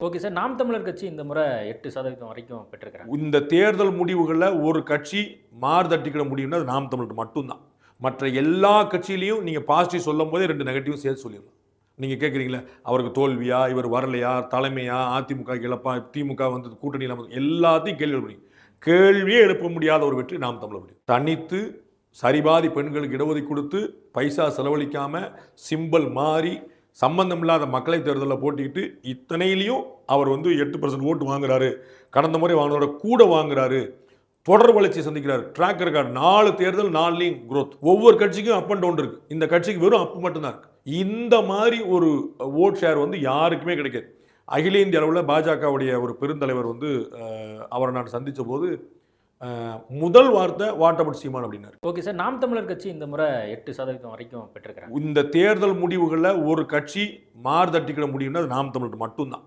Okay sir. நாம் தமிழர் கட்சி இந்த முறை 8% வரைக்கும் பெற்றிருக்கிறாங்க. இந்த தேர்தல் முடிவுகளில் ஒரு கட்சி மாறுதட்டிக்கிட முடியும்னா அது நாம் தமிழர் மட்டும்தான். மற்ற எல்லா கட்சியிலையும் நீங்கள் பாசிட்டிவ் சொல்லும் போதே 2 நெகட்டிவ் சேர்த்து சொல்லிடலாம். நீங்கள் கேட்குறீங்களே அவருக்கு தோல்வியா, இவர் வரலையா, தலைமையா, அதிமுக இழப்பா, திமுக வந்து கூட்டணி இல்லாமல் எல்லாத்தையும் கேள்வி எழுப்ப முடியும். கேள்வியே எழுப்ப முடியாத ஒரு வெற்றி நாம் தமிழர் வெற்றி. தனித்து சரிபாதி பெண்களுக்கு இடஒதுக்கீடு கொடுத்து பைசா செலவழிக்காம சிம்பல் மாறி சம்பந்தம் இல்லாத மக்களை தேர்தலில் போட்டிக்கிட்டு இத்தனையிலையும் அவர் வந்து 8% ஓட்டு வாங்குறாரு. கடந்த முறை வாங்கினோட கூட வாங்குறாரு. தொடர் வளர்ச்சி சந்திக்கிறார். ட்ராக் ரெக்கார்டு 4 தேர்தல் 4லையும் growth. ஒவ்வொரு கட்சிக்கும் அப் அண்ட் டவுன் இருக்கு. இந்த கட்சிக்கு வெறும் அப் மட்டும்தான் இருக்கு. இந்த மாதிரி ஒரு ஓட் ஷேர் வந்து யாருக்குமே கிடைக்காது. அகில இந்திய அளவில் பாஜகவுடைய ஒரு பெருந்தலைவர் வந்து அவரை நான் சந்தித்த போது முதல் வார்த்தை வாட் அபவுட் சீமான் அப்படின்னாரு. Okay sir. நாம் தமிழர் கட்சி இந்த முறை 8% வரைக்கும் பெற்றிருக்கிறாங்க. இந்த தேர்தல் முடிவுகளில் ஒரு கட்சி மாறுதட்டிக்கிட முடியும்னா அது நாம் தமிழர் மட்டும்தான்.